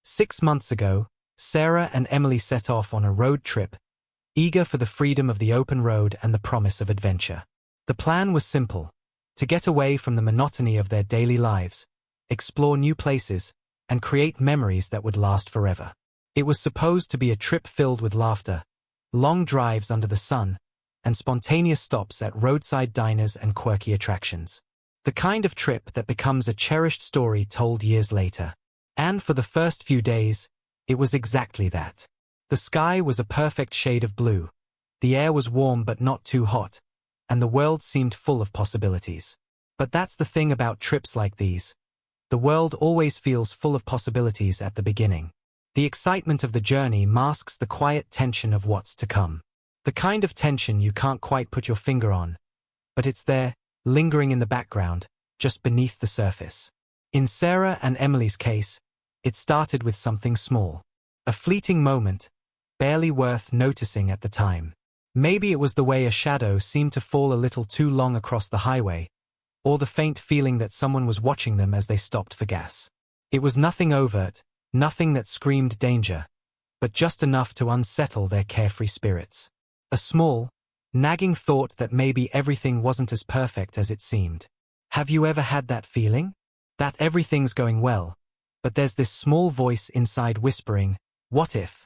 6 months ago, Sarah and Emily set off on a road trip, eager for the freedom of the open road and the promise of adventure. The plan was simple: to get away from the monotony of their daily lives, explore new places, and create memories that would last forever. It was supposed to be a trip filled with laughter, long drives under the sun, and spontaneous stops at roadside diners and quirky attractions. The kind of trip that becomes a cherished story told years later. And for the first few days, it was exactly that. The sky was a perfect shade of blue, the air was warm but not too hot, and the world seemed full of possibilities. But that's the thing about trips like these. The world always feels full of possibilities at the beginning. The excitement of the journey masks the quiet tension of what's to come. The kind of tension you can't quite put your finger on, but it's there, lingering in the background, just beneath the surface. In Sarah and Emily's case, it started with something small. A fleeting moment, barely worth noticing at the time. Maybe it was the way a shadow seemed to fall a little too long across the highway, or the faint feeling that someone was watching them as they stopped for gas. It was nothing overt, nothing that screamed danger, but just enough to unsettle their carefree spirits. A small, nagging thought that maybe everything wasn't as perfect as it seemed. Have you ever had that feeling? That everything's going well, but there's this small voice inside whispering, what if?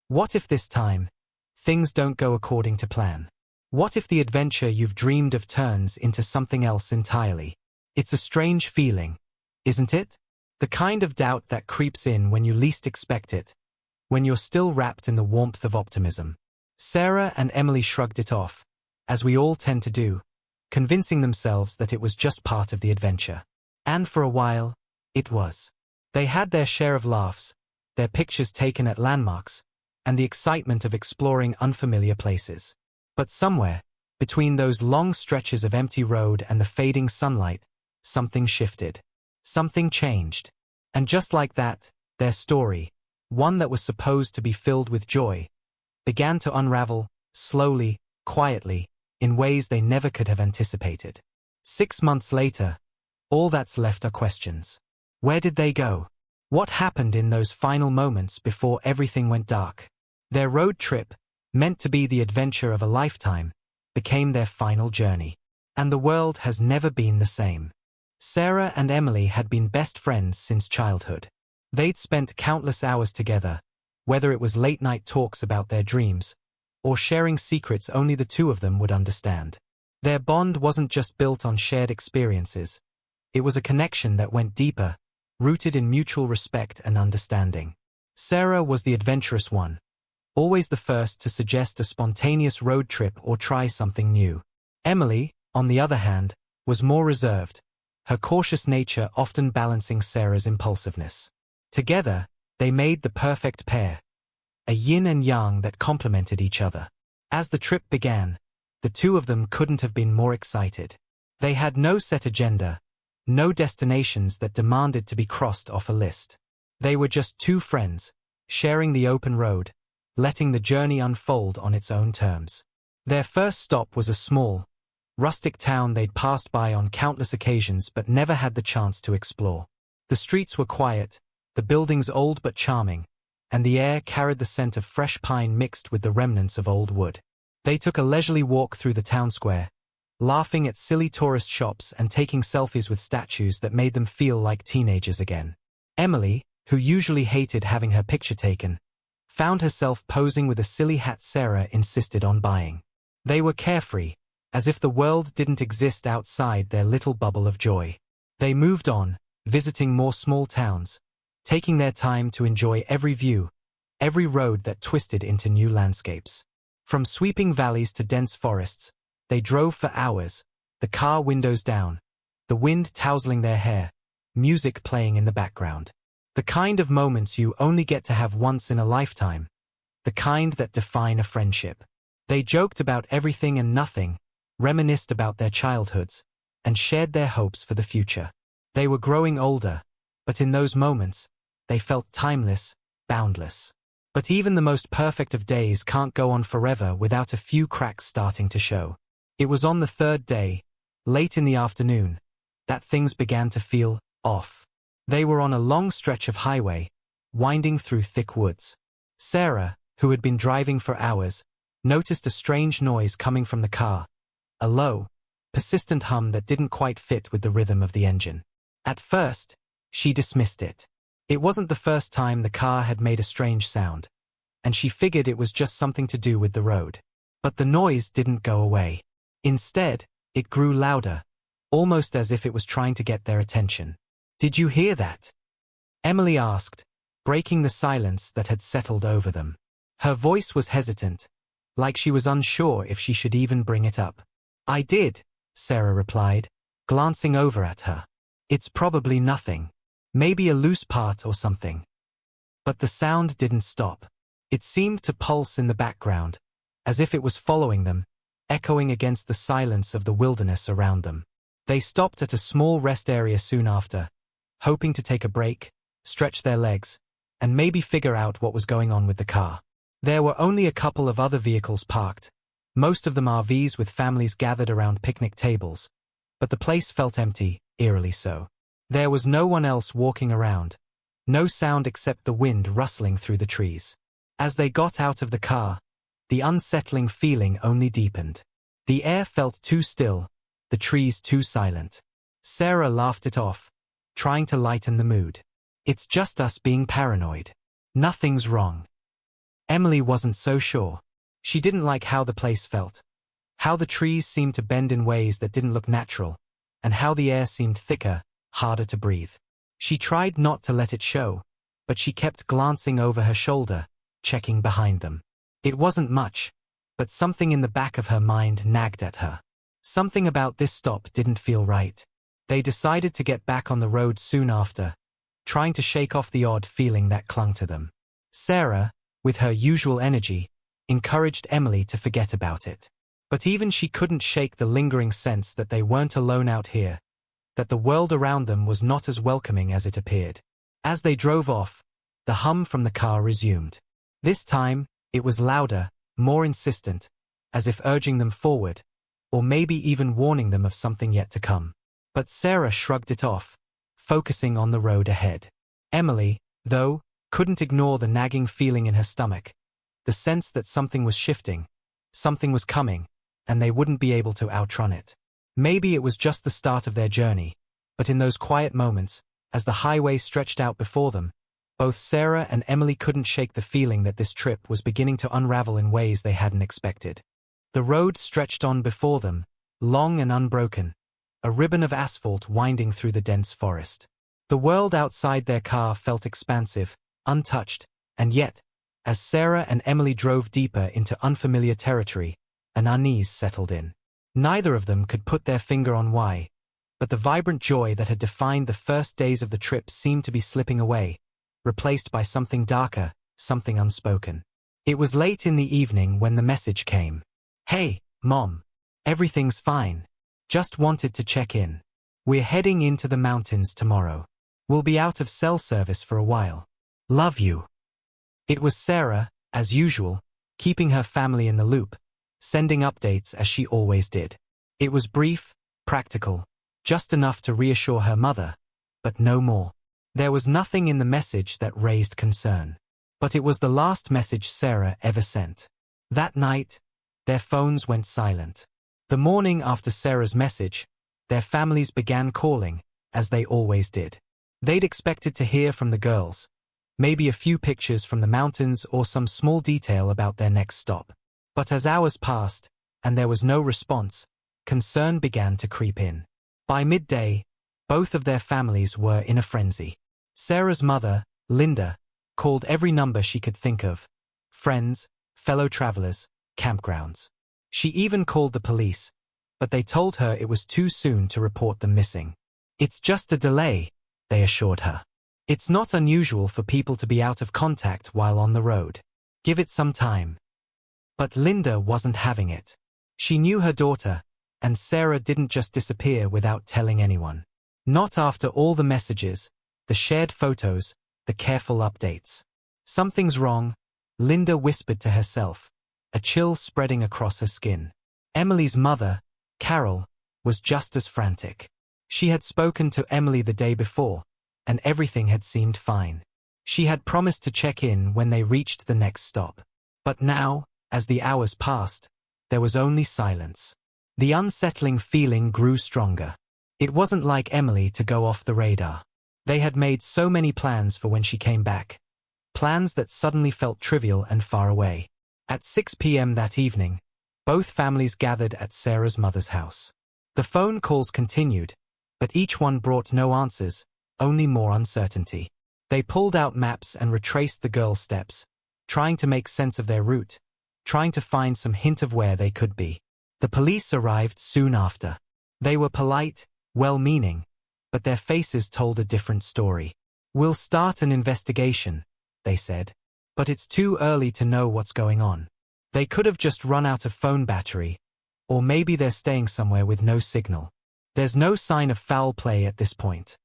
What if this time, things don't go according to plan? What if the adventure you've dreamed of turns into something else entirely? It's a strange feeling, isn't it? The kind of doubt that creeps in when you least expect it, when you're still wrapped in the warmth of optimism. Sarah and Emily shrugged it off, as we all tend to do, convincing themselves that it was just part of the adventure. And for a while, it was. They had their share of laughs, their pictures taken at landmarks, and the excitement of exploring unfamiliar places. But somewhere, between those long stretches of empty road and the fading sunlight, something shifted. Something changed. And just like that, their story, one that was supposed to be filled with joy, began to unravel, slowly, quietly, in ways they never could have anticipated. 6 months later, all that's left are questions. Where did they go? What happened in those final moments before everything went dark? Their road trip, meant to be the adventure of a lifetime, became their final journey. And the world has never been the same. Sarah and Emily had been best friends since childhood. They'd spent countless hours together, whether it was late-night talks about their dreams, or sharing secrets only the two of them would understand. Their bond wasn't just built on shared experiences. It was a connection that went deeper, rooted in mutual respect and understanding. Sarah was the adventurous one, always the first to suggest a spontaneous road trip or try something new. Emily, on the other hand, was more reserved, her cautious nature often balancing Sarah's impulsiveness. Together, they made the perfect pair, a yin and yang that complemented each other. As the trip began, the two of them couldn't have been more excited. They had no set agenda, no destinations that demanded to be crossed off a list. They were just two friends, sharing the open road, letting the journey unfold on its own terms. Their first stop was a small, rustic town they'd passed by on countless occasions but never had the chance to explore. The streets were quiet, the buildings old but charming, and the air carried the scent of fresh pine mixed with the remnants of old wood. They took a leisurely walk through the town square, laughing at silly tourist shops and taking selfies with statues that made them feel like teenagers again. Emily, who usually hated having her picture taken, found herself posing with a silly hat Sarah insisted on buying. They were carefree, as if the world didn't exist outside their little bubble of joy. They moved on, visiting more small towns, taking their time to enjoy every view, every road that twisted into new landscapes. From sweeping valleys to dense forests, they drove for hours, the car windows down, the wind tousling their hair, music playing in the background. The kind of moments you only get to have once in a lifetime, the kind that define a friendship. They joked about everything and nothing, reminisced about their childhoods, and shared their hopes for the future. They were growing older, but in those moments, they felt timeless, boundless. But even the most perfect of days can't go on forever without a few cracks starting to show. It was on the third day, late in the afternoon, that things began to feel off. They were on a long stretch of highway, winding through thick woods. Sarah, who had been driving for hours, noticed a strange noise coming from the car, a low, persistent hum that didn't quite fit with the rhythm of the engine. At first, she dismissed it. It wasn't the first time the car had made a strange sound, and she figured it was just something to do with the road. But the noise didn't go away. Instead, it grew louder, almost as if it was trying to get their attention. "Did you hear that?" Emily asked, breaking the silence that had settled over them. Her voice was hesitant, like she was unsure if she should even bring it up. "I did," Sarah replied, glancing over at her. "It's probably nothing. Maybe a loose part or something." But the sound didn't stop. It seemed to pulse in the background, as if it was following them, echoing against the silence of the wilderness around them. They stopped at a small rest area soon after, hoping to take a break, stretch their legs, and maybe figure out what was going on with the car. There were only a couple of other vehicles parked, most of them RVs with families gathered around picnic tables, but the place felt empty, eerily so. There was no one else walking around, no sound except the wind rustling through the trees. As they got out of the car, the unsettling feeling only deepened. The air felt too still, the trees too silent. Sarah laughed it off, trying to lighten the mood. "It's just us being paranoid. Nothing's wrong." Emily wasn't so sure. She didn't like how the place felt, how the trees seemed to bend in ways that didn't look natural, and how the air seemed thicker, harder to breathe. She tried not to let it show, but she kept glancing over her shoulder, checking behind them. It wasn't much, but something in the back of her mind nagged at her. Something about this stop didn't feel right. They decided to get back on the road soon after, trying to shake off the odd feeling that clung to them. Sarah, with her usual energy, encouraged Emily to forget about it. But even she couldn't shake the lingering sense that they weren't alone out here, that the world around them was not as welcoming as it appeared. As they drove off, the hum from the car resumed. This time, it was louder, more insistent, as if urging them forward, or maybe even warning them of something yet to come. But Sarah shrugged it off, focusing on the road ahead. Emily, though, couldn't ignore the nagging feeling in her stomach, the sense that something was shifting, something was coming, and they wouldn't be able to outrun it. Maybe it was just the start of their journey, but in those quiet moments, as the highway stretched out before them, both Sarah and Emily couldn't shake the feeling that this trip was beginning to unravel in ways they hadn't expected. The road stretched on before them, long and unbroken, a ribbon of asphalt winding through the dense forest. The world outside their car felt expansive, untouched, and yet, as Sarah and Emily drove deeper into unfamiliar territory, an unease settled in. Neither of them could put their finger on why, but the vibrant joy that had defined the first days of the trip seemed to be slipping away, replaced by something darker, something unspoken. It was late in the evening when the message came. "Hey, Mom. Everything's fine. Just wanted to check in. We're heading into the mountains tomorrow. We'll be out of cell service for a while. Love you." It was Sarah, as usual, keeping her family in the loop, sending updates as she always did. It was brief, practical, just enough to reassure her mother, but no more. There was nothing in the message that raised concern. But it was the last message Sarah ever sent. That night, their phones went silent. The morning after Sarah's message, their families began calling, as they always did. They'd expected to hear from the girls, maybe a few pictures from the mountains or some small detail about their next stop. But as hours passed, and there was no response, concern began to creep in. By midday, both of their families were in a frenzy. Sarah's mother, Linda, called every number she could think of: friends, fellow travelers, campgrounds. She even called the police, but they told her it was too soon to report them missing. "It's just a delay," they assured her. "It's not unusual for people to be out of contact while on the road. Give it some time." But Linda wasn't having it. She knew her daughter, and Sarah didn't just disappear without telling anyone. Not after all the messages, the shared photos, the careful updates. "Something's wrong," Linda whispered to herself, a chill spreading across her skin. Emily's mother, Carol, was just as frantic. She had spoken to Emily the day before, and everything had seemed fine. She had promised to check in when they reached the next stop. But now, as the hours passed, there was only silence. The unsettling feeling grew stronger. It wasn't like Emily to go off the radar. They had made so many plans for when she came back. Plans that suddenly felt trivial and far away. At 6 p.m. that evening, both families gathered at Sarah's mother's house. The phone calls continued, but each one brought no answers, only more uncertainty. They pulled out maps and retraced the girls' steps, trying to make sense of their route, trying to find some hint of where they could be. The police arrived soon after. They were polite, well-meaning, but their faces told a different story. "We'll start an investigation," they said. "But it's too early to know what's going on. They could have just run out of phone battery, or maybe they're staying somewhere with no signal. There's no sign of foul play at this point."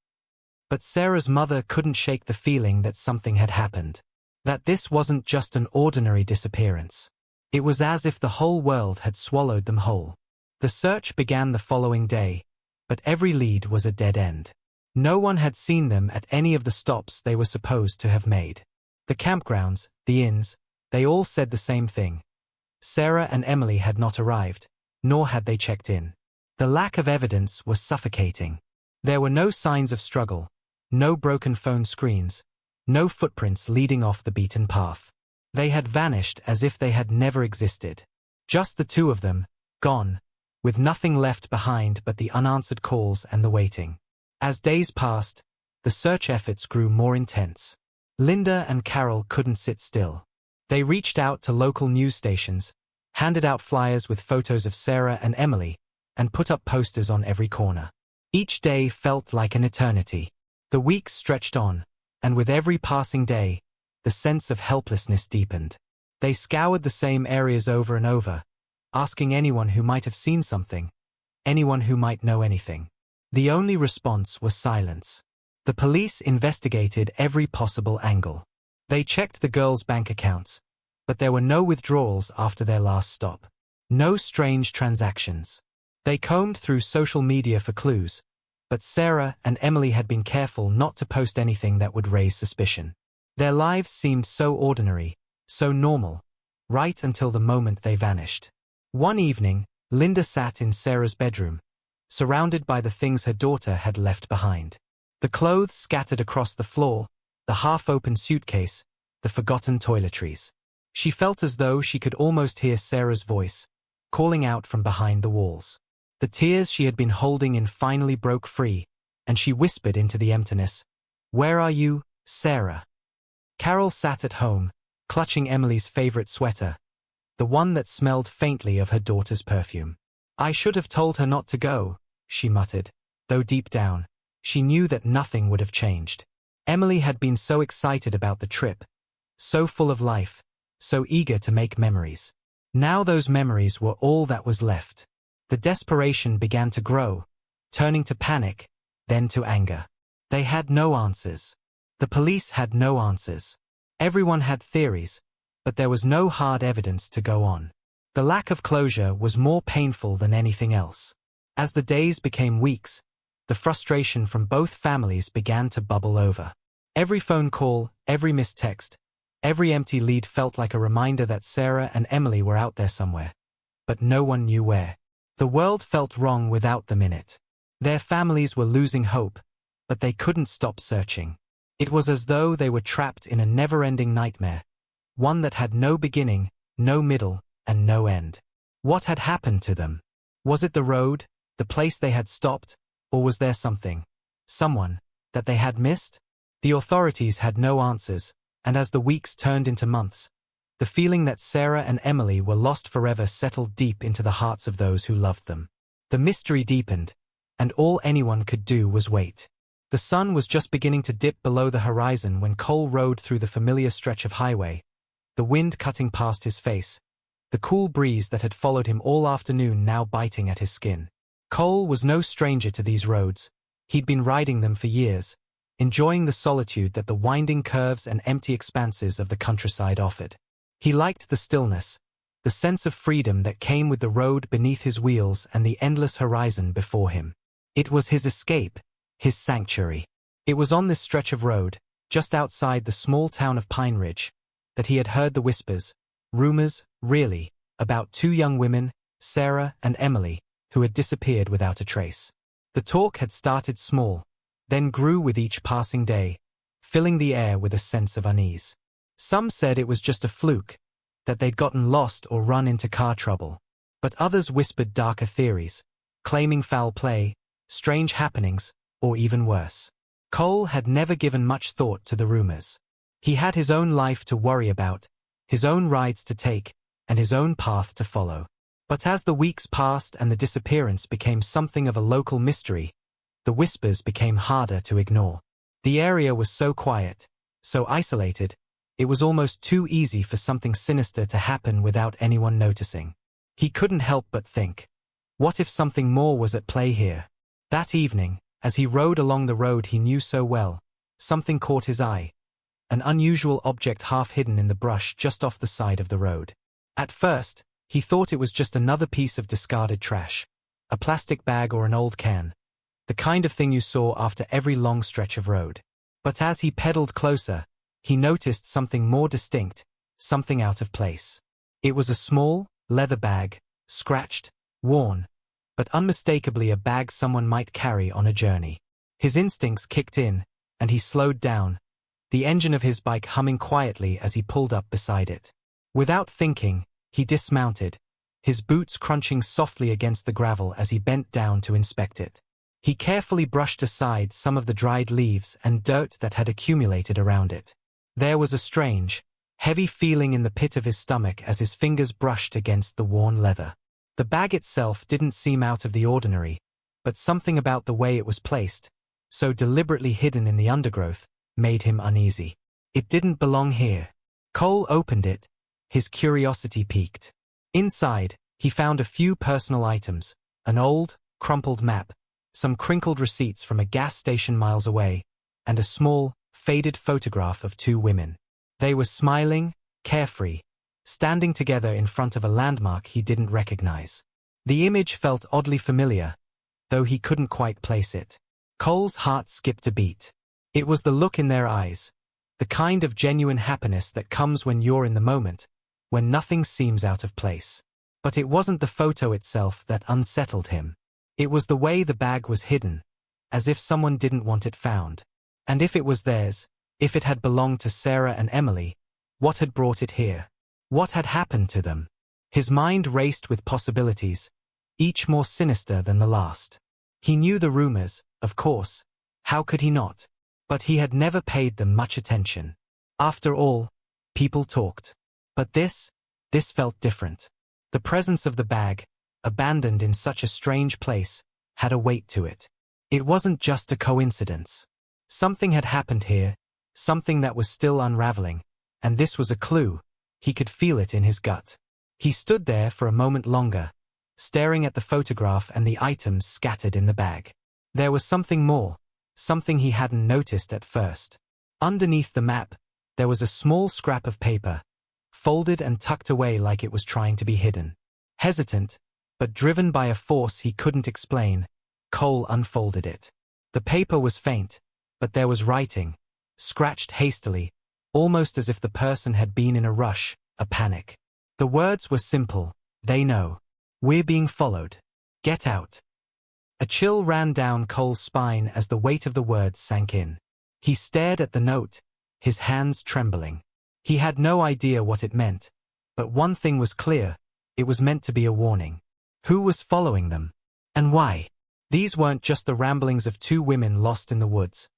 But Sarah's mother couldn't shake the feeling that something had happened. That this wasn't just an ordinary disappearance. It was as if the whole world had swallowed them whole. The search began the following day, but every lead was a dead end. No one had seen them at any of the stops they were supposed to have made. The campgrounds, the inns, they all said the same thing. Sarah and Emily had not arrived, nor had they checked in. The lack of evidence was suffocating. There were no signs of struggle, no broken phone screens, no footprints leading off the beaten path. They had vanished as if they had never existed. Just the two of them, gone, with nothing left behind but the unanswered calls and the waiting. As days passed, the search efforts grew more intense. Linda and Carol couldn't sit still. They reached out to local news stations, handed out flyers with photos of Sarah and Emily, and put up posters on every corner. Each day felt like an eternity. The weeks stretched on, and with every passing day, the sense of helplessness deepened. They scoured the same areas over and over, asking anyone who might have seen something, anyone who might know anything. The only response was silence. The police investigated every possible angle. They checked the girls' bank accounts, but there were no withdrawals after their last stop. No strange transactions. They combed through social media for clues, but Sarah and Emily had been careful not to post anything that would raise suspicion. Their lives seemed so ordinary, so normal, right until the moment they vanished. One evening, Linda sat in Sarah's bedroom, surrounded by the things her daughter had left behind. The clothes scattered across the floor, the half-open suitcase, the forgotten toiletries. She felt as though she could almost hear Sarah's voice, calling out from behind the walls. The tears she had been holding in finally broke free, and she whispered into the emptiness, "Where are you, Sarah?" Carol sat at home, clutching Emily's favorite sweater, the one that smelled faintly of her daughter's perfume. "I should have told her not to go," she muttered, though deep down, she knew that nothing would have changed. Emily had been so excited about the trip, so full of life, so eager to make memories. Now those memories were all that was left. The desperation began to grow, turning to panic, then to anger. They had no answers. The police had no answers. Everyone had theories, but there was no hard evidence to go on. The lack of closure was more painful than anything else. As the days became weeks, the frustration from both families began to bubble over. Every phone call, every missed text, every empty lead felt like a reminder that Sarah and Emily were out there somewhere, but no one knew where. The world felt wrong without them in it. Their families were losing hope, but they couldn't stop searching. It was as though they were trapped in a never-ending nightmare, one that had no beginning, no middle, and no end. What had happened to them? Was it the road, the place they had stopped, or was there something, someone, that they had missed? The authorities had no answers, and as the weeks turned into months, the feeling that Sarah and Emily were lost forever settled deep into the hearts of those who loved them. The mystery deepened, and all anyone could do was wait. The sun was just beginning to dip below the horizon when Cole rode through the familiar stretch of highway, the wind cutting past his face, the cool breeze that had followed him all afternoon now biting at his skin. Cole was no stranger to these roads. He'd been riding them for years, enjoying the solitude that the winding curves and empty expanses of the countryside offered. He liked the stillness, the sense of freedom that came with the road beneath his wheels and the endless horizon before him. It was his escape, his sanctuary. It was on this stretch of road, just outside the small town of Pine Ridge, that he had heard the whispers, rumors, really, about two young women, Sarah and Emily, who had disappeared without a trace. The talk had started small, then grew with each passing day, filling the air with a sense of unease. Some said it was just a fluke, that they'd gotten lost or run into car trouble. But others whispered darker theories, claiming foul play, strange happenings, or even worse. Cole had never given much thought to the rumors. He had his own life to worry about, his own rides to take, and his own path to follow. But as the weeks passed and the disappearance became something of a local mystery, the whispers became harder to ignore. The area was so quiet, so isolated, it was almost too easy for something sinister to happen without anyone noticing. He couldn't help but think, what if something more was at play here? That evening, as he rode along the road he knew so well, something caught his eye. An unusual object half hidden in the brush just off the side of the road. At first, he thought it was just another piece of discarded trash, a plastic bag or an old can, the kind of thing you saw after every long stretch of road. But as he pedaled closer, he noticed something more distinct, something out of place. It was a small, leather bag, scratched, worn, but unmistakably a bag someone might carry on a journey. His instincts kicked in, and he slowed down, the engine of his bike humming quietly as he pulled up beside it. Without thinking, he dismounted, his boots crunching softly against the gravel as he bent down to inspect it. He carefully brushed aside some of the dried leaves and dirt that had accumulated around it. There was a strange, heavy feeling in the pit of his stomach as his fingers brushed against the worn leather. The bag itself didn't seem out of the ordinary, but something about the way it was placed, so deliberately hidden in the undergrowth, made him uneasy. It didn't belong here. Cole opened it, his curiosity piqued. Inside, he found a few personal items, an old, crumpled map, some crinkled receipts from a gas station miles away, and a small, faded photograph of two women. They were smiling, carefree, standing together in front of a landmark he didn't recognize. The image felt oddly familiar, though he couldn't quite place it. Cole's heart skipped a beat. It was the look in their eyes, the kind of genuine happiness that comes when you're in the moment, when nothing seems out of place. But it wasn't the photo itself that unsettled him. It was the way the bag was hidden, as if someone didn't want it found. And if it was theirs, if it had belonged to Sarah and Emily, what had brought it here? What had happened to them? His mind raced with possibilities, each more sinister than the last. He knew the rumors, of course, how could he not? But he had never paid them much attention. After all, people talked. But this felt different. The presence of the bag, abandoned in such a strange place, had a weight to it. It wasn't just a coincidence. Something had happened here, something that was still unraveling, and this was a clue. He could feel it in his gut. He stood there for a moment longer, staring at the photograph and the items scattered in the bag. There was something more, something he hadn't noticed at first. Underneath the map, there was a small scrap of paper, folded and tucked away like it was trying to be hidden. Hesitant, but driven by a force he couldn't explain, Cole unfolded it. The paper was faint, but there was writing, scratched hastily, almost as if the person had been in a rush, a panic. The words were simple, they know. We're being followed. Get out. A chill ran down Cole's spine as the weight of the words sank in. He stared at the note, his hands trembling. He had no idea what it meant, but one thing was clear, it was meant to be a warning. Who was following them? And why? These weren't just the ramblings of two women lost in the woods.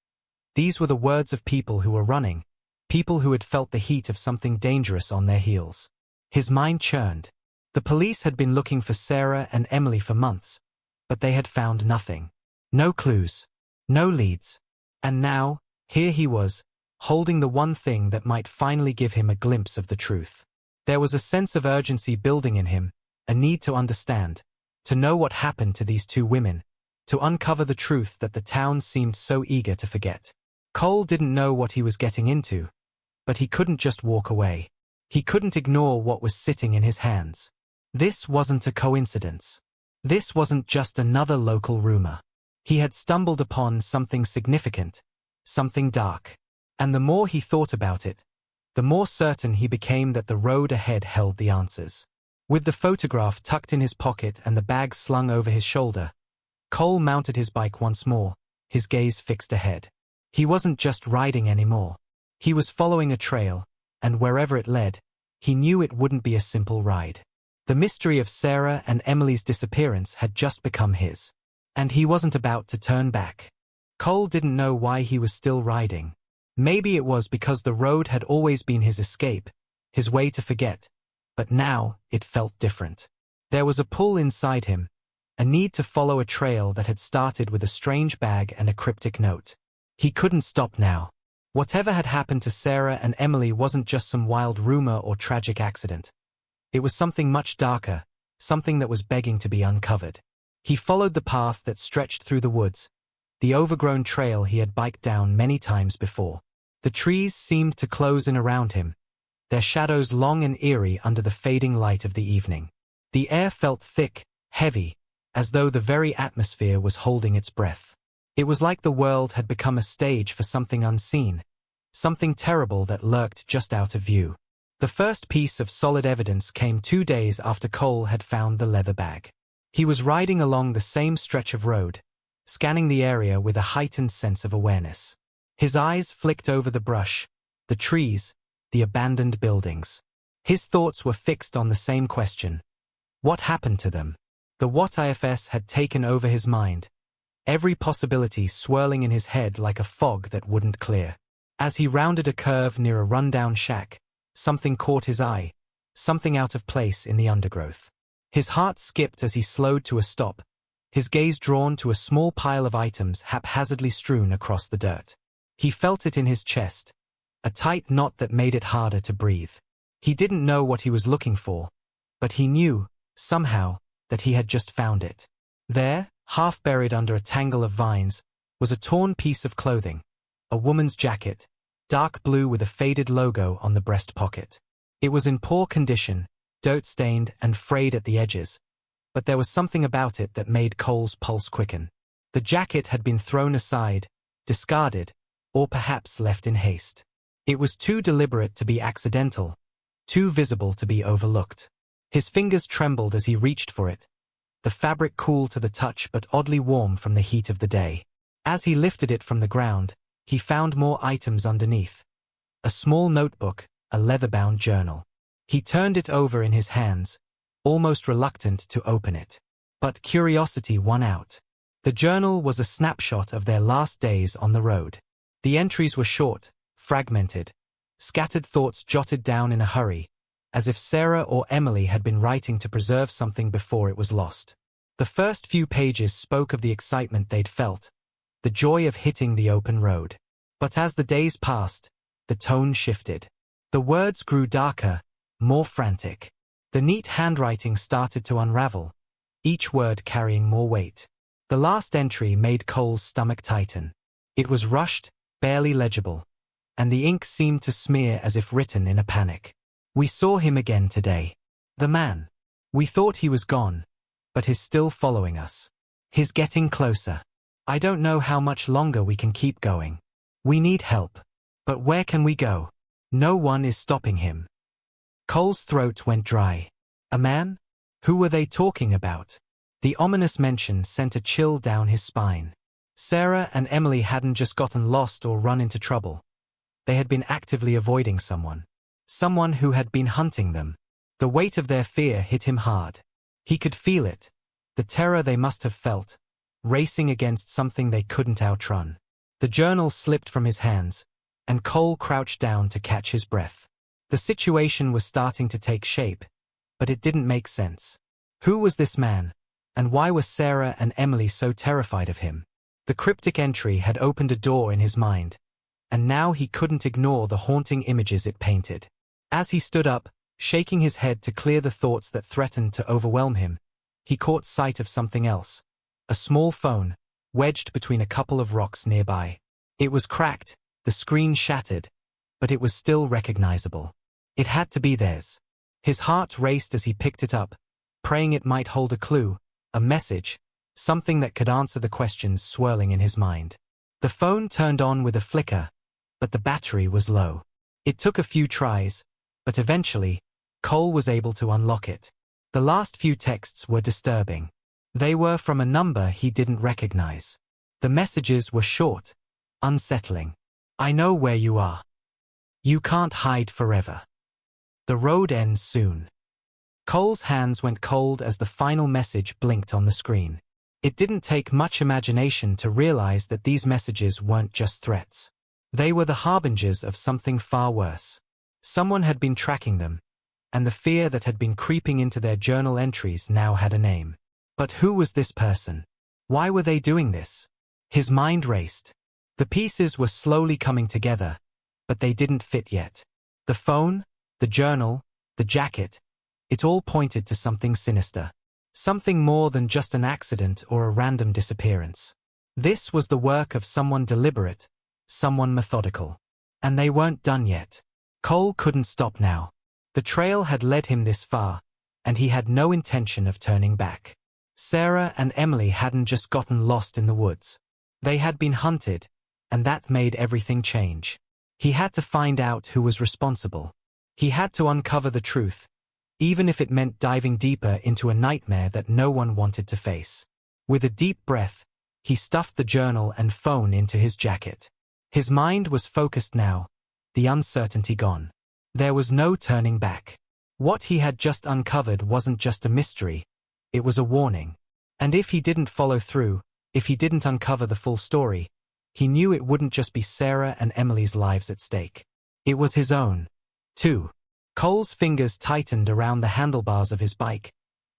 These were the words of people who were running, people who had felt the heat of something dangerous on their heels. His mind churned. The police had been looking for Sarah and Emily for months, but they had found nothing. No clues. No leads. And now, here he was, holding the one thing that might finally give him a glimpse of the truth. There was a sense of urgency building in him, a need to understand, to know what happened to these two women, to uncover the truth that the town seemed so eager to forget. Cole didn't know what he was getting into, but he couldn't just walk away. He couldn't ignore what was sitting in his hands. This wasn't a coincidence. This wasn't just another local rumor. He had stumbled upon something significant, something dark. And the more he thought about it, the more certain he became that the road ahead held the answers. With the photograph tucked in his pocket and the bag slung over his shoulder, Cole mounted his bike once more, his gaze fixed ahead. He wasn't just riding anymore. He was following a trail, and wherever it led, he knew it wouldn't be a simple ride. The mystery of Sarah and Emily's disappearance had just become his, and he wasn't about to turn back. Cole didn't know why he was still riding. Maybe it was because the road had always been his escape, his way to forget, but now it felt different. There was a pull inside him, a need to follow a trail that had started with a strange bag and a cryptic note. He couldn't stop now. Whatever had happened to Sarah and Emily wasn't just some wild rumor or tragic accident. It was something much darker, something that was begging to be uncovered. He followed the path that stretched through the woods, the overgrown trail he had biked down many times before. The trees seemed to close in around him, their shadows long and eerie under the fading light of the evening. The air felt thick, heavy, as though the very atmosphere was holding its breath. It was like the world had become a stage for something unseen, something terrible that lurked just out of view. The first piece of solid evidence came 2 days after Cole had found the leather bag. He was riding along the same stretch of road, scanning the area with a heightened sense of awareness. His eyes flicked over the brush, the trees, the abandoned buildings. His thoughts were fixed on the same question. What happened to them? The what-ifs had taken over his mind, every possibility swirling in his head like a fog that wouldn't clear. As he rounded a curve near a rundown shack, something caught his eye, something out of place in the undergrowth. His heart skipped as he slowed to a stop, his gaze drawn to a small pile of items haphazardly strewn across the dirt. He felt it in his chest, a tight knot that made it harder to breathe. He didn't know what he was looking for, but he knew, somehow, that he had just found it. There, half buried under a tangle of vines, was a torn piece of clothing, a woman's jacket, dark blue with a faded logo on the breast pocket. It was in poor condition, dirt-stained and frayed at the edges, but there was something about it that made Cole's pulse quicken. The jacket had been thrown aside, discarded, or perhaps left in haste. It was too deliberate to be accidental, too visible to be overlooked. His fingers trembled as he reached for it, the fabric cool to the touch but oddly warm from the heat of the day. As he lifted it from the ground, he found more items underneath. A small notebook, a leather-bound journal. He turned it over in his hands, almost reluctant to open it. But curiosity won out. The journal was a snapshot of their last days on the road. The entries were short, fragmented, scattered thoughts jotted down in a hurry, as if Sarah or Emily had been writing to preserve something before it was lost. The first few pages spoke of the excitement they'd felt, the joy of hitting the open road. But as the days passed, the tone shifted. The words grew darker, more frantic. The neat handwriting started to unravel, each word carrying more weight. The last entry made Cole's stomach tighten. It was rushed, barely legible, and the ink seemed to smear as if written in a panic. We saw him again today. The man. We thought he was gone, but he's still following us. He's getting closer. I don't know how much longer we can keep going. We need help. But where can we go? No one is stopping him. Cole's throat went dry. A man? Who were they talking about? The ominous mention sent a chill down his spine. Sarah and Emily hadn't just gotten lost or run into trouble. They had been actively avoiding someone. Someone who had been hunting them. The weight of their fear hit him hard. He could feel it, the terror they must have felt, racing against something they couldn't outrun. The journal slipped from his hands, and Cole crouched down to catch his breath. The situation was starting to take shape, but it didn't make sense. Who was this man, and why were Sarah and Emily so terrified of him? The cryptic entry had opened a door in his mind, and now he couldn't ignore the haunting images it painted. As he stood up, shaking his head to clear the thoughts that threatened to overwhelm him, he caught sight of something else. A small phone, wedged between a couple of rocks nearby. It was cracked, the screen shattered, but it was still recognizable. It had to be theirs. His heart raced as he picked it up, praying it might hold a clue, a message, something that could answer the questions swirling in his mind. The phone turned on with a flicker, but the battery was low. It took a few tries, but eventually, Cole was able to unlock it. The last few texts were disturbing. They were from a number he didn't recognize. The messages were short, unsettling. "I know where you are. You can't hide forever. The road ends soon." Cole's hands went cold as the final message blinked on the screen. It didn't take much imagination to realize that these messages weren't just threats. They were the harbingers of something far worse. Someone had been tracking them, and the fear that had been creeping into their journal entries now had a name. But who was this person? Why were they doing this? His mind raced. The pieces were slowly coming together, but they didn't fit yet. The phone, the journal, the jacket, it all pointed to something sinister. Something more than just an accident or a random disappearance. This was the work of someone deliberate, someone methodical. And they weren't done yet. Cole couldn't stop now. The trail had led him this far, and he had no intention of turning back. Sarah and Emily hadn't just gotten lost in the woods. They had been hunted, and that made everything change. He had to find out who was responsible. He had to uncover the truth, even if it meant diving deeper into a nightmare that no one wanted to face. With a deep breath, he stuffed the journal and phone into his jacket. His mind was focused now, the uncertainty gone. There was no turning back. What he had just uncovered wasn't just a mystery, it was a warning. And if he didn't follow through, if he didn't uncover the full story, he knew it wouldn't just be Sarah and Emily's lives at stake. It was his own, too. Cole's fingers tightened around the handlebars of his bike,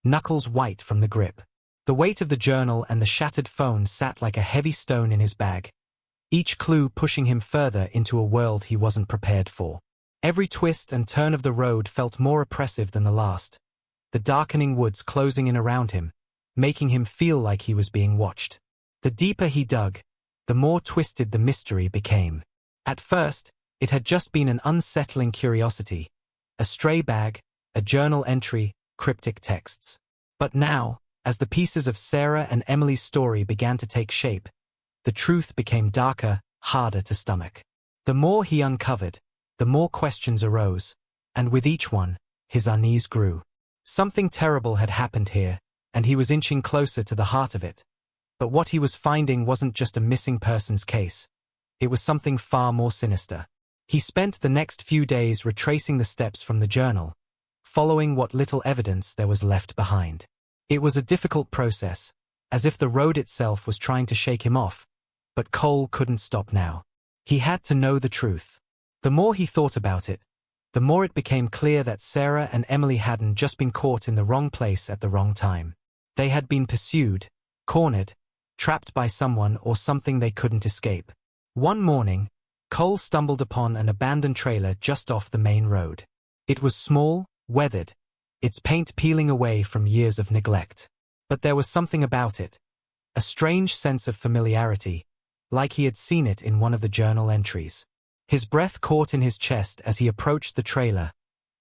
knuckles white from the grip. The weight of the journal and the shattered phone sat like a heavy stone in his bag, each clue pushing him further into a world he wasn't prepared for. Every twist and turn of the road felt more oppressive than the last, the darkening woods closing in around him, making him feel like he was being watched. The deeper he dug, the more twisted the mystery became. At first, it had just been an unsettling curiosity, a stray bag, a journal entry, cryptic texts. But now, as the pieces of Sarah and Emily's story began to take shape, the truth became darker, harder to stomach. The more he uncovered, the more questions arose, and with each one, his unease grew. Something terrible had happened here, and he was inching closer to the heart of it. But what he was finding wasn't just a missing persons case. It was something far more sinister. He spent the next few days retracing the steps from the journal, following what little evidence there was left behind. It was a difficult process, as if the road itself was trying to shake him off, but Cole couldn't stop now. He had to know the truth. The more he thought about it, the more it became clear that Sarah and Emily hadn't just been caught in the wrong place at the wrong time. They had been pursued, cornered, trapped by someone or something they couldn't escape. One morning, Cole stumbled upon an abandoned trailer just off the main road. It was small, weathered, its paint peeling away from years of neglect. But there was something about it, a strange sense of familiarity, like he had seen it in one of the journal entries. His breath caught in his chest as he approached the trailer,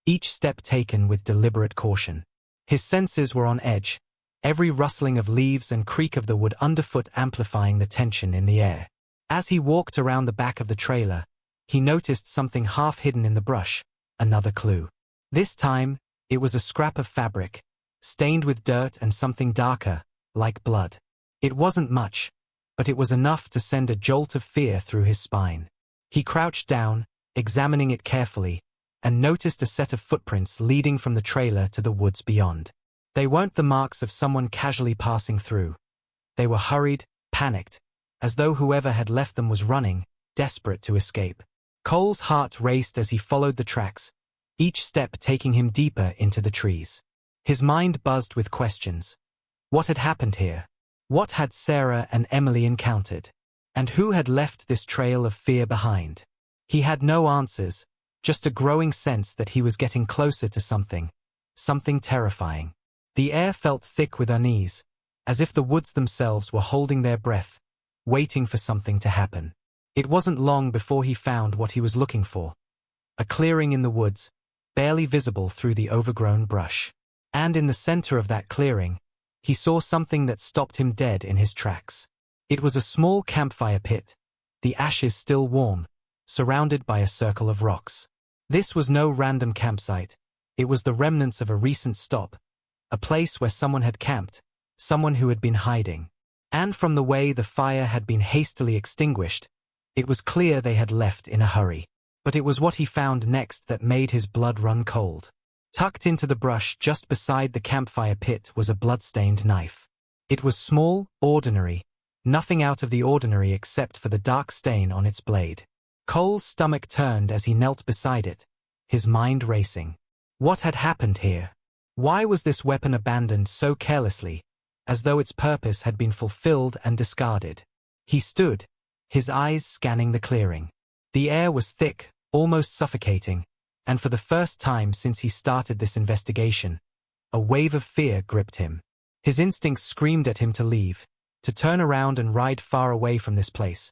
each step taken with deliberate caution. His senses were on edge, every rustling of leaves and creak of the wood underfoot amplifying the tension in the air. As he walked around the back of the trailer, he noticed something half hidden in the brush, another clue. This time, it was a scrap of fabric, stained with dirt and something darker, like blood. It wasn't much, but it was enough to send a jolt of fear through his spine. He crouched down, examining it carefully, and noticed a set of footprints leading from the trailer to the woods beyond. They weren't the marks of someone casually passing through. They were hurried, panicked, as though whoever had left them was running, desperate to escape. Cole's heart raced as he followed the tracks, each step taking him deeper into the trees. His mind buzzed with questions. What had happened here? What had Sarah and Emily encountered? And who had left this trail of fear behind? He had no answers, just a growing sense that he was getting closer to something terrifying. The air felt thick with unease, as if the woods themselves were holding their breath, waiting for something to happen. It wasn't long before he found what he was looking for. A clearing in the woods, barely visible through the overgrown brush. And in the center of that clearing, he saw something that stopped him dead in his tracks. It was a small campfire pit, the ashes still warm, surrounded by a circle of rocks. This was no random campsite. It was the remnants of a recent stop, a place where someone had camped, someone who had been hiding. And from the way the fire had been hastily extinguished, it was clear they had left in a hurry. But it was what he found next that made his blood run cold. Tucked into the brush just beside the campfire pit was a blood-stained knife. It was small, ordinary, nothing out of the ordinary except for the dark stain on its blade. Cole's stomach turned as he knelt beside it, his mind racing. What had happened here? Why was this weapon abandoned so carelessly, as though its purpose had been fulfilled and discarded? He stood, his eyes scanning the clearing. The air was thick, almost suffocating, and for the first time since he started this investigation, a wave of fear gripped him. His instincts screamed at him to leave, to turn around and ride far away from this place.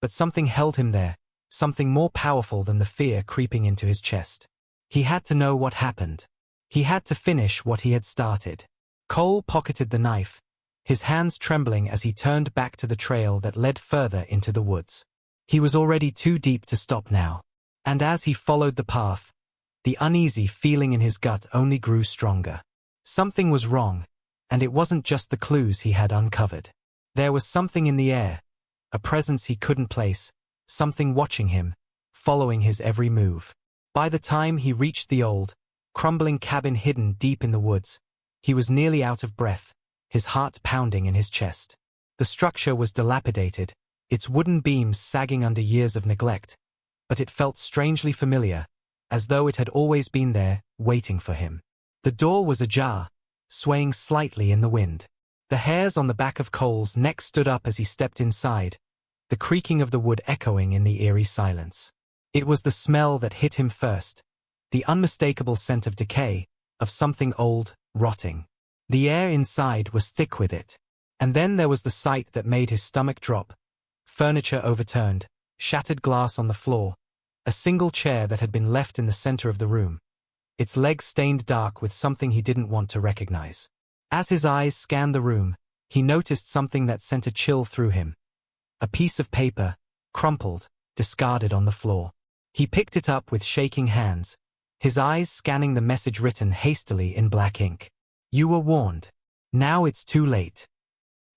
But something held him there, something more powerful than the fear creeping into his chest. He had to know what happened. He had to finish what he had started. Cole pocketed the knife, his hands trembling as he turned back to the trail that led further into the woods. He was already too deep to stop now. And as he followed the path, the uneasy feeling in his gut only grew stronger. Something was wrong, and it wasn't just the clues he had uncovered. There was something in the air, a presence he couldn't place, something watching him, following his every move. By the time he reached the old, crumbling cabin hidden deep in the woods, he was nearly out of breath, his heart pounding in his chest. The structure was dilapidated, its wooden beams sagging under years of neglect, but it felt strangely familiar, as though it had always been there, waiting for him. The door was ajar, swaying slightly in the wind. The hairs on the back of Cole's neck stood up as he stepped inside, the creaking of the wood echoing in the eerie silence. It was the smell that hit him first, the unmistakable scent of decay, of something old, rotting. The air inside was thick with it. And then there was the sight that made his stomach drop. Furniture overturned, shattered glass on the floor, a single chair that had been left in the center of the room, its legs stained dark with something he didn't want to recognize. As his eyes scanned the room, he noticed something that sent a chill through him. A piece of paper, crumpled, discarded on the floor. He picked it up with shaking hands, his eyes scanning the message written hastily in black ink. "You were warned. Now it's too late."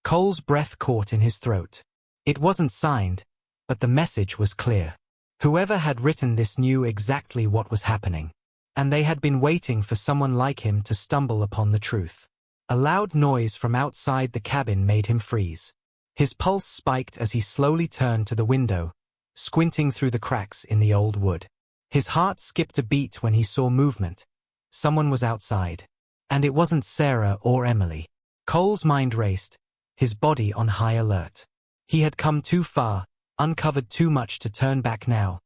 Cole's breath caught in his throat. It wasn't signed, but the message was clear. Whoever had written this knew exactly what was happening, and they had been waiting for someone like him to stumble upon the truth. A loud noise from outside the cabin made him freeze. His pulse spiked as he slowly turned to the window, squinting through the cracks in the old wood. His heart skipped a beat when he saw movement. Someone was outside. And it wasn't Sarah or Emily. Cole's mind raced, his body on high alert. He had come too far, uncovered too much to turn back now,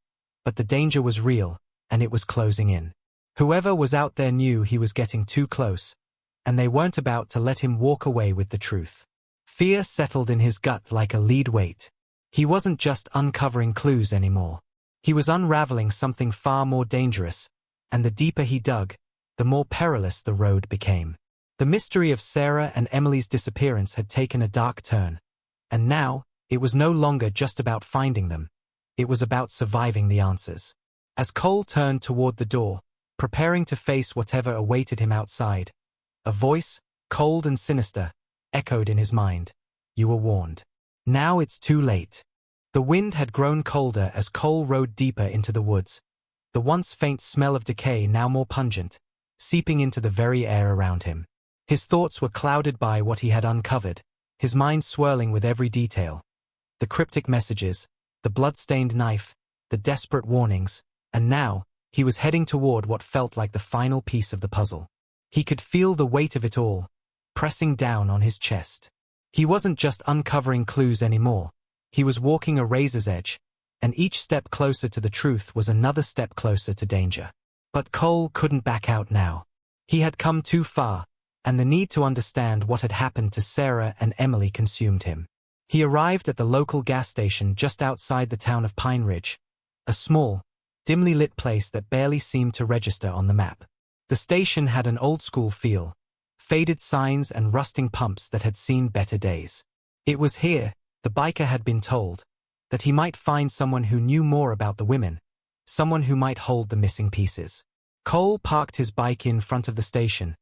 but the danger was real, and it was closing in. Whoever was out there knew he was getting too close, and they weren't about to let him walk away with the truth. Fear settled in his gut like a lead weight. He wasn't just uncovering clues anymore. He was unraveling something far more dangerous, and the deeper he dug, the more perilous the road became. The mystery of Sarah and Emily's disappearance had taken a dark turn, and now, it was no longer just about finding them. It was about surviving the answers. As Cole turned toward the door, preparing to face whatever awaited him outside, a voice, cold and sinister, echoed in his mind. "You were warned. Now it's too late." The wind had grown colder as Cole rode deeper into the woods, the once faint smell of decay now more pungent, seeping into the very air around him. His thoughts were clouded by what he had uncovered, his mind swirling with every detail. The cryptic messages, the blood-stained knife, the desperate warnings, and now, he was heading toward what felt like the final piece of the puzzle. He could feel the weight of it all, pressing down on his chest. He wasn't just uncovering clues anymore. He was walking a razor's edge, and each step closer to the truth was another step closer to danger. But Cole couldn't back out now. He had come too far, and the need to understand what had happened to Sarah and Emily consumed him. He arrived at the local gas station just outside the town of Pine Ridge, a small, dimly lit place that barely seemed to register on the map. The station had an old-school feel, faded signs and rusting pumps that had seen better days. It was here, the biker had been told, that he might find someone who knew more about the women, someone who might hold the missing pieces. Cole parked his bike in front of the station,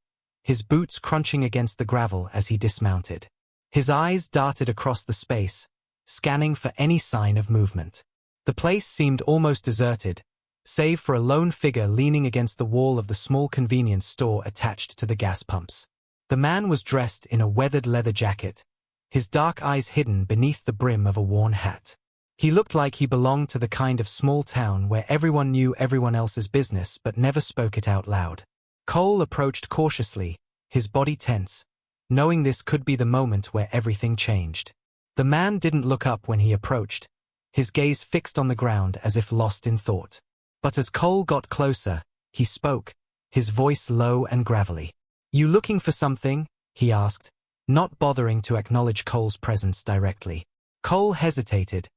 his boots crunching against the gravel as he dismounted. His eyes darted across the space, scanning for any sign of movement. The place seemed almost deserted, save for a lone figure leaning against the wall of the small convenience store attached to the gas pumps. The man was dressed in a weathered leather jacket, his dark eyes hidden beneath the brim of a worn hat. He looked like he belonged to the kind of small town where everyone knew everyone else's business but never spoke it out loud. Cole approached cautiously, his body tense, knowing this could be the moment where everything changed. The man didn't look up when he approached, his gaze fixed on the ground as if lost in thought. But as Cole got closer, he spoke, his voice low and gravelly. "You looking for something?" he asked, not bothering to acknowledge Cole's presence directly. Cole hesitated,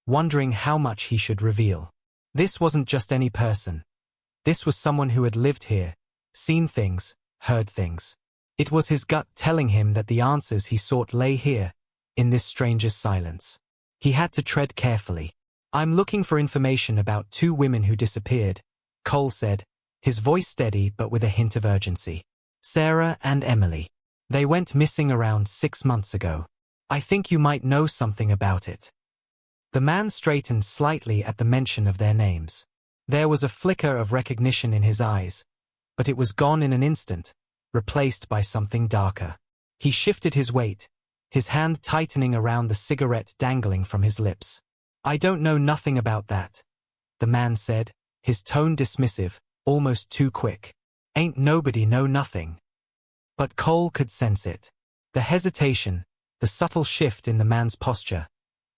wondering how much he should reveal. This wasn't just any person. This was someone who had lived here, seen things, heard things. It was his gut telling him that the answers he sought lay here, in this stranger's silence. He had to tread carefully. "I'm looking for information about 2 women who disappeared," Cole said, his voice steady but with a hint of urgency. "Sarah and Emily. They went missing around 6 months ago. I think you might know something about it." The man straightened slightly at the mention of their names. There was a flicker of recognition in his eyes, but it was gone in an instant, replaced by something darker. He shifted his weight, his hand tightening around the cigarette dangling from his lips. "I don't know nothing about that," the man said, his tone dismissive, almost too quick. "Ain't nobody know nothing." But Cole could sense it. The hesitation, the subtle shift in the man's posture.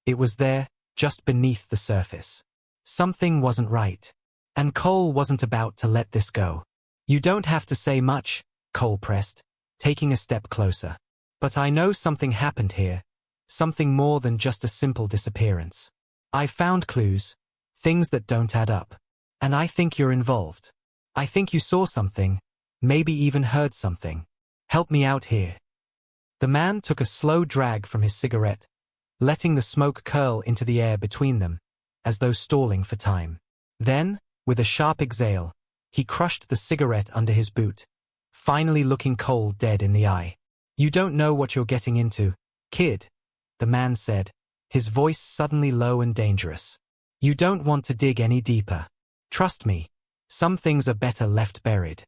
It was there, just beneath the surface. Something wasn't right. And Cole wasn't about to let this go. "You don't have to say much," Cole pressed, taking a step closer. "But I know something happened here, something more than just a simple disappearance. I found clues, things that don't add up. And I think you're involved. I think you saw something, maybe even heard something. Help me out here." The man took a slow drag from his cigarette, letting the smoke curl into the air between them, as though stalling for time. Then, with a sharp exhale, he crushed the cigarette under his boot, finally looking Cole dead in the eye. "You don't know what you're getting into, kid," the man said, his voice suddenly low and dangerous. "You don't want to dig any deeper. Trust me, some things are better left buried."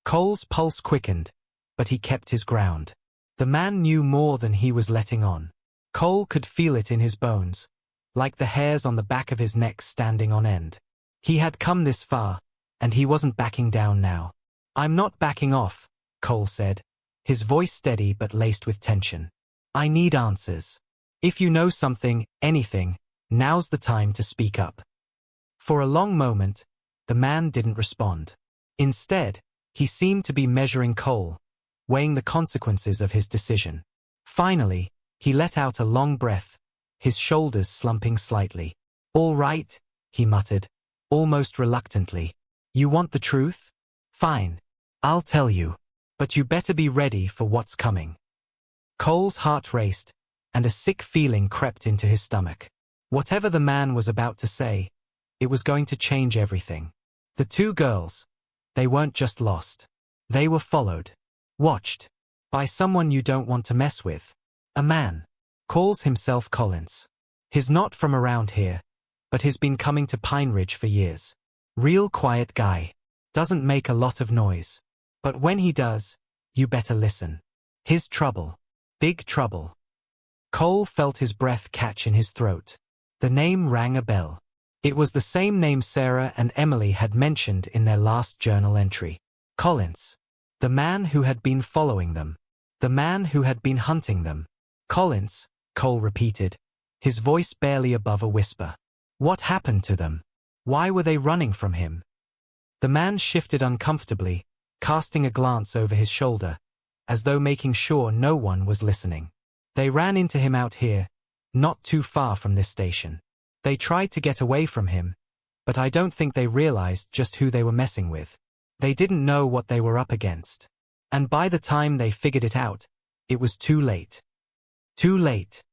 Cole's pulse quickened, but he kept his ground. The man knew more than he was letting on. Cole could feel it in his bones, like the hairs on the back of his neck standing on end. He had come this far, and he wasn't backing down now. "I'm not backing off," Cole said, his voice steady but laced with tension. "I need answers. If you know something, anything, now's the time to speak up." For a long moment, the man didn't respond. Instead, he seemed to be measuring Cole, weighing the consequences of his decision. Finally, he let out a long breath, his shoulders slumping slightly. "All right," he muttered, almost reluctantly. "You want the truth? Fine. I'll tell you. But you better be ready for what's coming." Cole's heart raced, and a sick feeling crept into his stomach. Whatever the man was about to say, it was going to change everything. The 2 girls, they weren't just lost. They were followed, watched, by someone you don't want to mess with. A man. Calls himself Collins. He's not from around here, but he's been coming to Pine Ridge for years. Real quiet guy. Doesn't make a lot of noise. But when he does, you better listen. His trouble. Big trouble. Cole felt his breath catch in his throat. The name rang a bell. It was the same name Sarah and Emily had mentioned in their last journal entry. Collins. The man who had been following them. The man who had been hunting them. Collins, Cole repeated, his voice barely above a whisper. What happened to them? Why were they running from him? The man shifted uncomfortably, casting a glance over his shoulder, as though making sure no one was listening. They ran into him out here, not too far from this station. They tried to get away from him, but I don't think they realized just who they were messing with. They didn't know what they were up against. And by the time they figured it out, it was too late. Too late?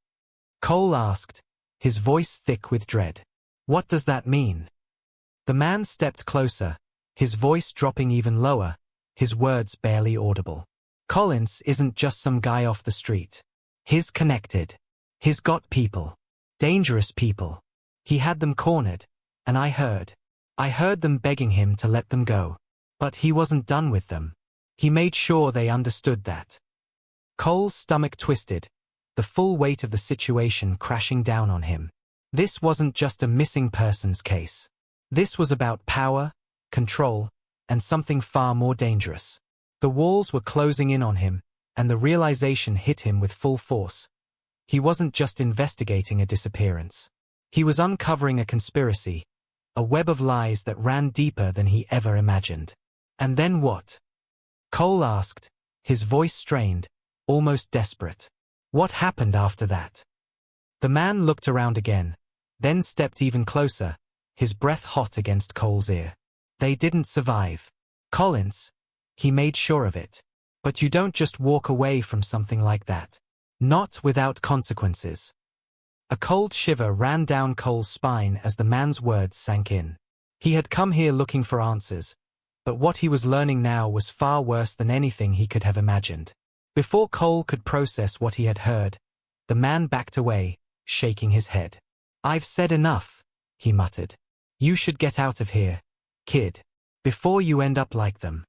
Cole asked, his voice thick with dread. "What does that mean?" The man stepped closer, his voice dropping even lower, his words barely audible. "Collins isn't just some guy off the street. He's connected. He's got people. Dangerous people. He had them cornered, and I heard them begging him to let them go. But he wasn't done with them. He made sure they understood that." Cole's stomach twisted, the full weight of the situation crashing down on him. This wasn't just a missing persons case. This was about power, control, and something far more dangerous. The walls were closing in on him, and the realization hit him with full force. He wasn't just investigating a disappearance. He was uncovering a conspiracy, a web of lies that ran deeper than he ever imagined. "And then what?" Cole asked, his voice strained, almost desperate. "What happened after that?" The man looked around again, then stepped even closer, his breath hot against Cole's ear. "They didn't survive. Collins, he made sure of it. But you don't just walk away from something like that. Not without consequences." A cold shiver ran down Cole's spine as the man's words sank in. He had come here looking for answers, but what he was learning now was far worse than anything he could have imagined. Before Cole could process what he had heard, the man backed away, shaking his head. "I've said enough," he muttered. "You should get out of here, kid, before you end up like them."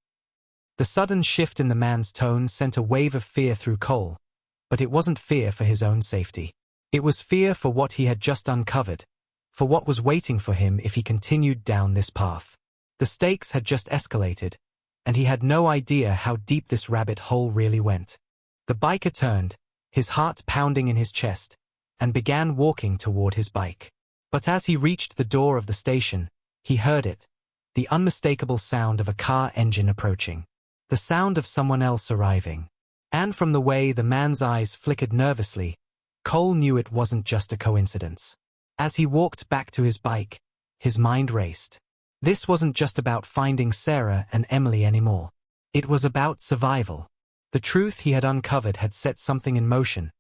The sudden shift in the man's tone sent a wave of fear through Cole, but it wasn't fear for his own safety. It was fear for what he had just uncovered, for what was waiting for him if he continued down this path. The stakes had just escalated, and he had no idea how deep this rabbit hole really went. The biker turned, his heart pounding in his chest, and began walking toward his bike. But as he reached the door of the station, he heard it, the unmistakable sound of a car engine approaching. The sound of someone else arriving. And from the way the man's eyes flickered nervously, Cole knew it wasn't just a coincidence. As he walked back to his bike, his mind raced. This wasn't just about finding Sarah and Emily anymore. It was about survival. The truth he had uncovered had set something in motion,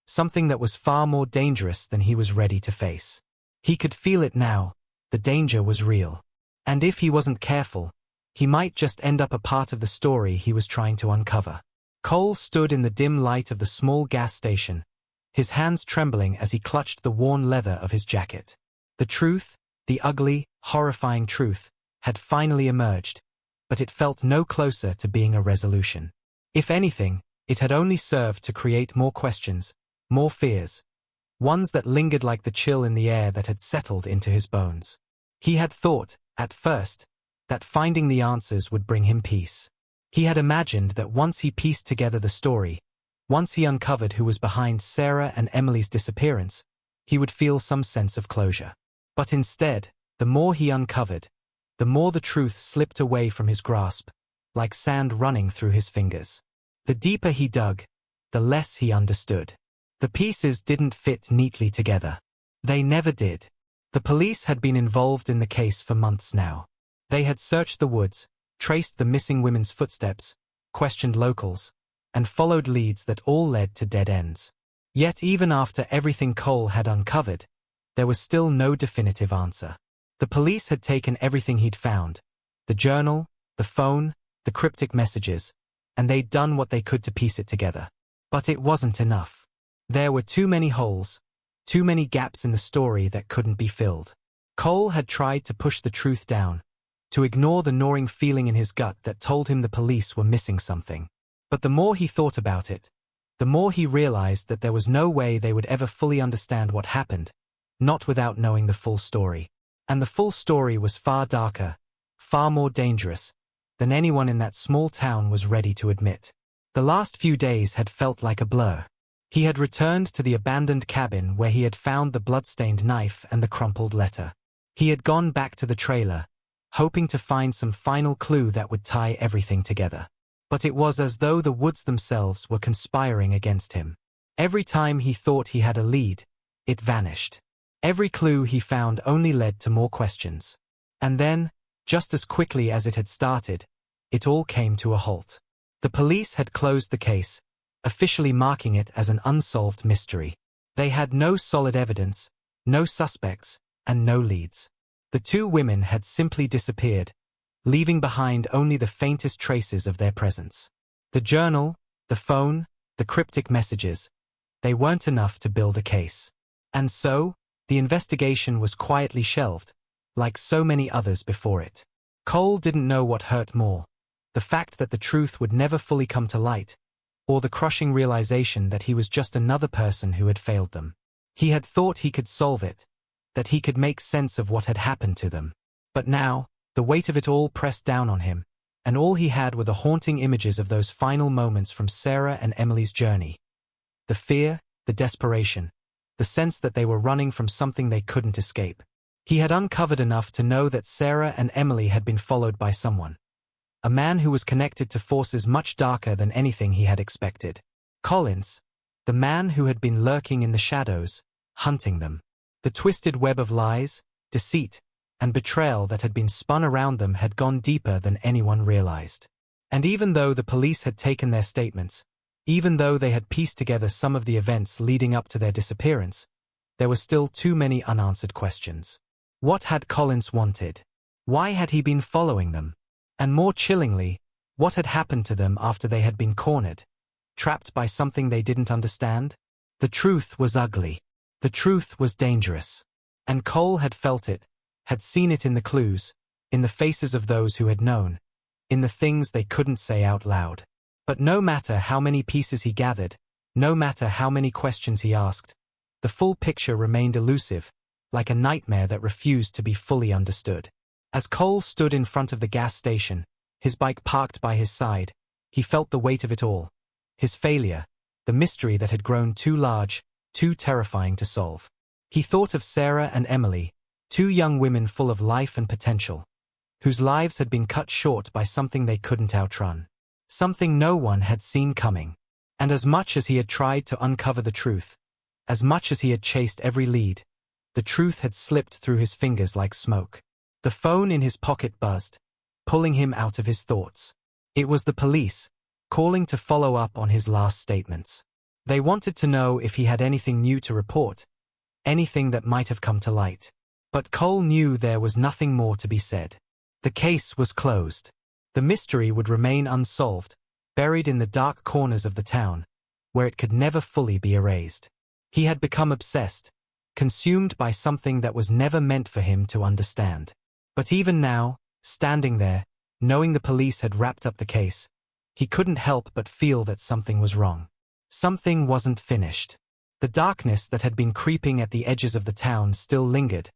something that was far more dangerous than he was ready to face. He could feel it now, the danger was real. And if he wasn't careful, he might just end up a part of the story he was trying to uncover. Cole stood in the dim light of the small gas station, his hands trembling as he clutched the worn leather of his jacket. The truth, the ugly, horrifying truth, had finally emerged, but it felt no closer to being a resolution. If anything, it had only served to create more questions, more fears, ones that lingered like the chill in the air that had settled into his bones. He had thought, at first, that finding the answers would bring him peace. He had imagined that once he pieced together the story, once he uncovered who was behind Sarah and Emily's disappearance, he would feel some sense of closure. But instead, the more he uncovered, the more the truth slipped away from his grasp, like sand running through his fingers. The deeper he dug, the less he understood. The pieces didn't fit neatly together. They never did. The police had been involved in the case for months now. They had searched the woods, traced the missing women's footsteps, questioned locals, and followed leads that all led to dead ends. Yet even after everything Cole had uncovered, there was still no definitive answer. The police had taken everything he'd found, the journal, the phone, the cryptic messages, and they'd done what they could to piece it together. But it wasn't enough. There were too many holes, too many gaps in the story that couldn't be filled. Cole had tried to push the truth down, to ignore the gnawing feeling in his gut that told him the police were missing something. But the more he thought about it, the more he realized that there was no way they would ever fully understand what happened, not without knowing the full story. And the full story was far darker, far more dangerous, than anyone in that small town was ready to admit. The last few days had felt like a blur. He had returned to the abandoned cabin where he had found the blood-stained knife and the crumpled letter. He had gone back to the trailer, hoping to find some final clue that would tie everything together. But it was as though the woods themselves were conspiring against him. Every time he thought he had a lead, it vanished. Every clue he found only led to more questions. And then, just as quickly as it had started, it all came to a halt. The police had closed the case, officially marking it as an unsolved mystery. They had no solid evidence, no suspects, and no leads. The two women had simply disappeared, leaving behind only the faintest traces of their presence. The journal, the phone, the cryptic messages, they weren't enough to build a case. And so, the investigation was quietly shelved, like so many others before it. Cole didn't know what hurt more, the fact that the truth would never fully come to light, or the crushing realization that he was just another person who had failed them. He had thought he could solve it, that he could make sense of what had happened to them. But now, the weight of it all pressed down on him, and all he had were the haunting images of those final moments from Sarah and Emily's journey. The fear, the desperation, the sense that they were running from something they couldn't escape. He had uncovered enough to know that Sarah and Emily had been followed by someone. A man who was connected to forces much darker than anything he had expected. Collins, the man who had been lurking in the shadows, hunting them. The twisted web of lies, deceit, and betrayal that had been spun around them had gone deeper than anyone realized. And even though the police had taken their statements, even though they had pieced together some of the events leading up to their disappearance, there were still too many unanswered questions. What had Collins wanted? Why had he been following them? And more chillingly, what had happened to them after they had been cornered, trapped by something they didn't understand? The truth was ugly. The truth was dangerous. And Cole had felt it, had seen it in the clues, in the faces of those who had known, in the things they couldn't say out loud. But no matter how many pieces he gathered, no matter how many questions he asked, the full picture remained elusive, like a nightmare that refused to be fully understood. As Cole stood in front of the gas station, his bike parked by his side, he felt the weight of it all. His failure, the mystery that had grown too large, too terrifying to solve. He thought of Sarah and Emily, two young women full of life and potential, whose lives had been cut short by something they couldn't outrun. Something no one had seen coming. And as much as he had tried to uncover the truth, as much as he had chased every lead, the truth had slipped through his fingers like smoke. The phone in his pocket buzzed, pulling him out of his thoughts. It was the police, calling to follow up on his last statements. They wanted to know if he had anything new to report, anything that might have come to light. But Cole knew there was nothing more to be said. The case was closed. The mystery would remain unsolved, buried in the dark corners of the town, where it could never fully be erased. He had become obsessed, consumed by something that was never meant for him to understand. But even now, standing there, knowing the police had wrapped up the case, he couldn't help but feel that something was wrong. Something wasn't finished. The darkness that had been creeping at the edges of the town still lingered,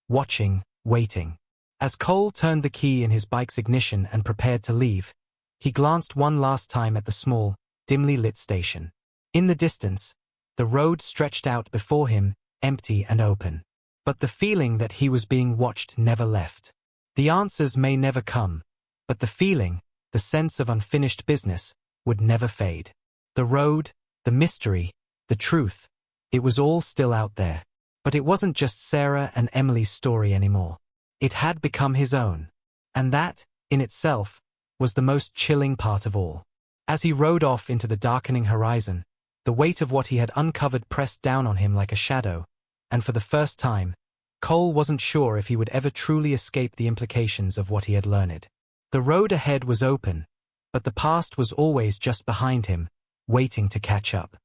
watching, waiting. As Cole turned the key in his bike's ignition and prepared to leave, he glanced one last time at the small, dimly lit station. In the distance, the road stretched out before him, empty and open. But the feeling that he was being watched never left. The answers may never come, but the feeling, the sense of unfinished business, would never fade. The road, the mystery, the truth, it was all still out there. But it wasn't just Sarah and Emily's story anymore. It had become his own. And that, in itself, was the most chilling part of all. As he rode off into the darkening horizon, the weight of what he had uncovered pressed down on him like a shadow, and for the first time, Cole wasn't sure if he would ever truly escape the implications of what he had learned. The road ahead was open, but the past was always just behind him, waiting to catch up.